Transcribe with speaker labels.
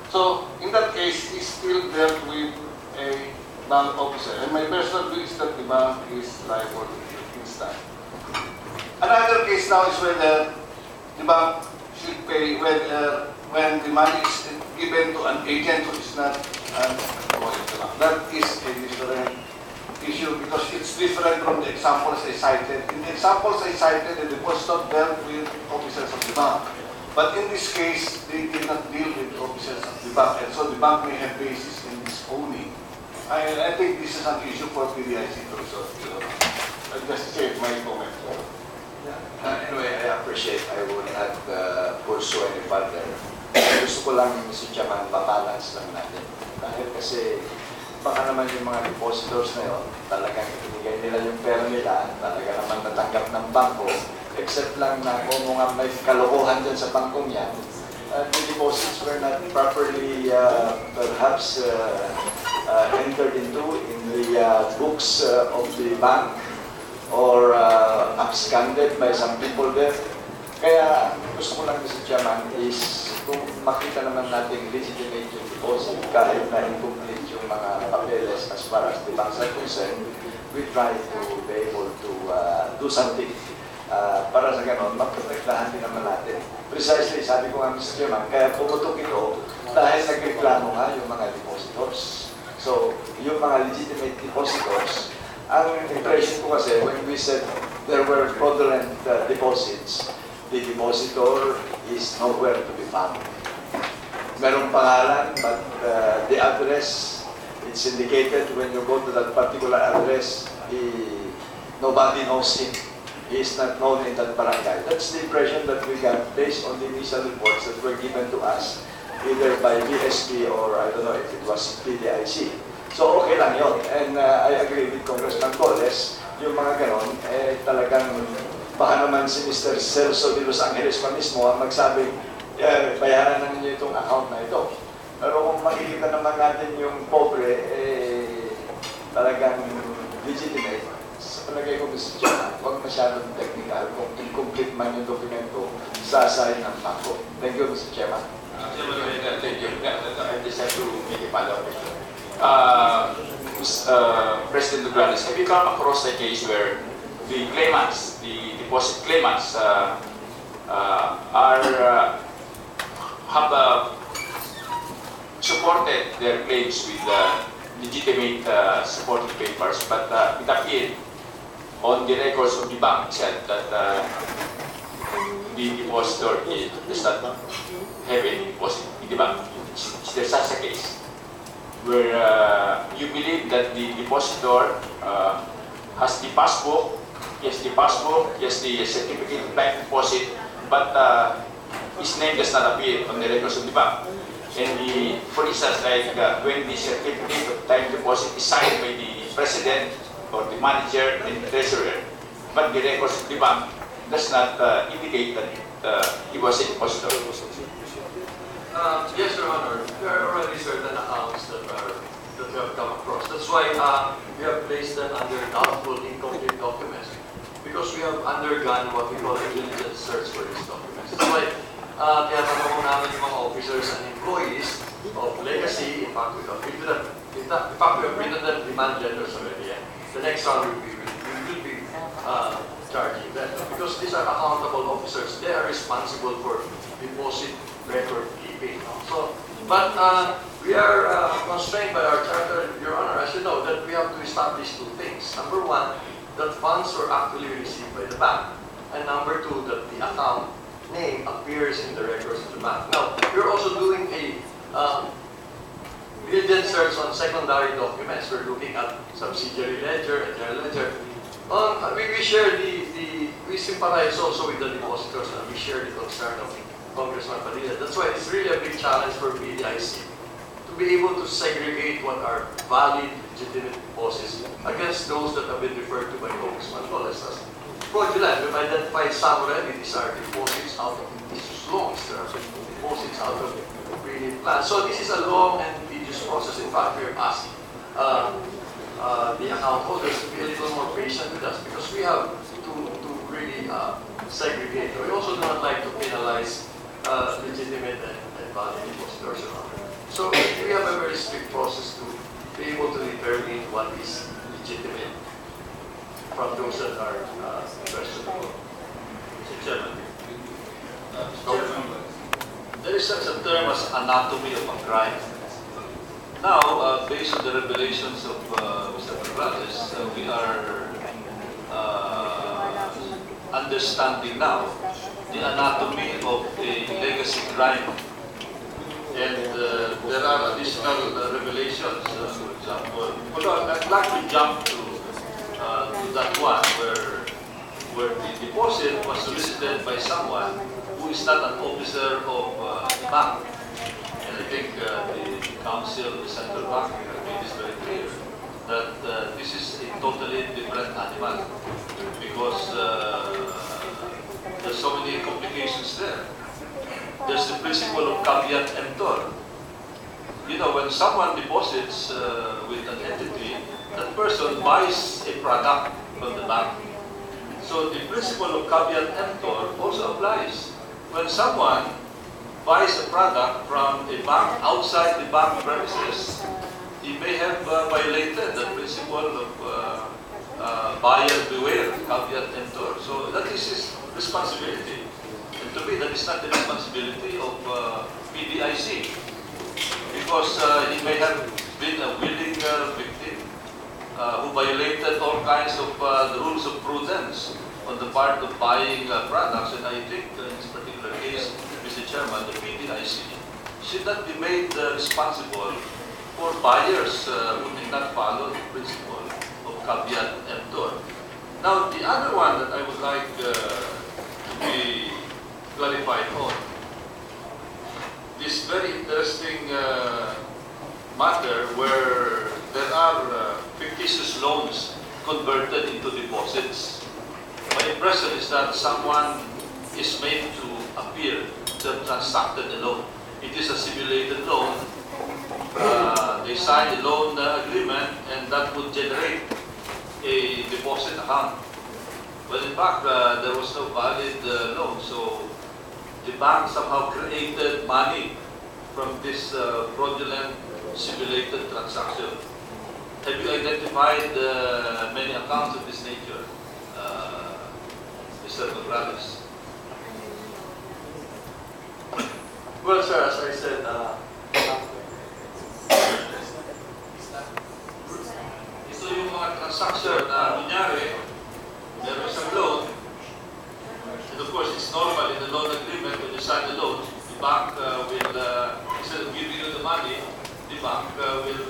Speaker 1: So, in that case, it's still dealt with a bank officer. And my personal view is that the bank is liable to instant. Another case now is whether the bank should pay when the money is given to an agent who is not an employee of the bank. That is a different issue because it's different from the examples I cited. In the examples I cited, the depositor dealt with officers of the bank. But in this case, they did not deal with officers of the bank, and so the bank may have basis in disowning. I think this is an issue for PDIC to resolve. I'll just say my comment.
Speaker 2: Anyway, I appreciate. I will not pursue any further. Gusto ko lang, Mr. Chairman, balance lang natin. Dahil kasi baka naman yung mga depositors na yun, talagang ibigay nila yung pera nila, talaga naman natanggap ng bangko, except lang na kung nga may kalokohan dyan sa bangkong yan, the deposits were not properly perhaps entered into in the books of the bank or absconded by some people there. Kaya gusto ko lang, Mr. Chairman, is kung makita naman natin legitimate yung deposit kahit na incomplete yung mga papeles as far as the banks are concerned, we try to be able to do something para sa ganon, maprotektahan din naman natin. Precisely, sabi ko nga, Mr. Chairman, kaya pumutok ito dahil nagreklamo nga yung mga depositors. So, yung mga legitimate depositors, ang impression ko kasi when we said there were fraudulent deposits, the depositor is nowhere to be found. Merong pangalan, but the address, it's indicated when you go to that particular address, nobody knows him. He is not known in that barangay. That's the impression that we got based on the initial reports that were given to us, either by BSP or I don't know if it was PDIC. So okay lang yun. And I agree with Congressman Golez, yung mga ganon, talagang baka naman si Mr. Celso de Los Angeles pa mismo ang magsabi, bayaran na ninyo itong account na ito. Pero kung makikita naman natin yung pobre, talagang legitimate. Sa palagay ko, Mr. Chairman, huwag masyadong technical. Kung incomplete man yung dokumento, sasahin ng bangko. Thank you, Mr. Chairman.
Speaker 3: Thank you. I just have to make a follow-up question. President Dugranes, have you come across a case where the claimants, the deposit claimants, have supported their claims with legitimate supporting papers, but it appeared on the records of the bank itself that the depositor does not have any deposit in the bank. Is there such a case where you believe that the depositor has the passbook, yes, the certificate of bank deposit, but his name does not appear on the records of the bank? And for instance, like when the certificate of time deposit is signed by the president or the manager and the treasurer, but the records of the bank does not indicate that he was a depositor.
Speaker 4: Yes, Your Honor. There are already certain accounts that we have come across. That's why we have placed them under doubtful incomplete documents, because we have undergone what we call a diligent search for these documents. That's why tinatanong po namin yung mga officers and employees of legacy. In fact, we have written them demand letters already. The next round we will be charging them, because these are accountable officers. They are responsible for deposit record keeping. So, but we are constrained by our charter, Your Honor, as you know, that we have to establish two things. Number one, that funds were actually received by the bank, and number two, that the account name appears in the records of the bank. Now, we're also doing a diligent search on secondary documents. We're looking at subsidiary ledger and general ledger. We share we sympathize also with the depositors, and we share the concern of Congressman Padilla. That's why it's really a big challenge for PDIC to be able to segregate what are valid, legitimate deposits against those that have been referred to by Congressman Golez as fraudulent. We've identified some already. These are deposits out of business loans. There are deposits out of pre-need plans. So this is a long and tedious process. In fact, we have asked the account holders to be a little more patient with us, because we have to really segregate. We also do not like to penalize legitimate and valid depositors. So we have a very strict process to be able to determine what is legitimate from those that are questionable.
Speaker 5: Mr. Chairman, there is such a term as anatomy of a crime. Now, based on the revelations of Mr. Morales, we are understanding now the anatomy of a legacy crime. And there are additional revelations, for example. Although I'd like to jump to that one where the deposit was solicited by someone who is not an officer of the bank. And I think the Council of the Central Bank made this very clear that this is a totally different animal because there's so many complications there. There's the principle of caveat emptor. You know, when someone deposits with an entity, that person buys a product from the bank. So the principle of caveat emptor also applies. When someone buys a product from a bank outside the bank premises, he may have violated the principle of buyer beware, caveat emptor. So that is his responsibility. And to me, that is not the responsibility of PDIC, because he may have been a willing victim who violated all kinds of the rules of prudence on the part of buying products. And I think in this particular case, Mr. Chairman, the PDIC should not be made responsible for buyers who did not follow the principle of caveat emptor. Now, the other one that I would like to be clarified on, this very interesting matter where there are fictitious loans converted into deposits. My impression is that someone is made to appear to have transacted a loan. It is a simulated loan. They sign a loan agreement and that would generate a deposit account. But in fact, there was no valid loan. So the bank somehow created money from this fraudulent simulated transaction. Have you identified many accounts of this nature, Mr. Morales?
Speaker 4: Well, sir, as I said,
Speaker 5: Ito yung mga transaction na kunyari, there is a loan, and of course it's normal in the loan agreement when you sign the loan, the bank will, instead of giving you the money, the bank will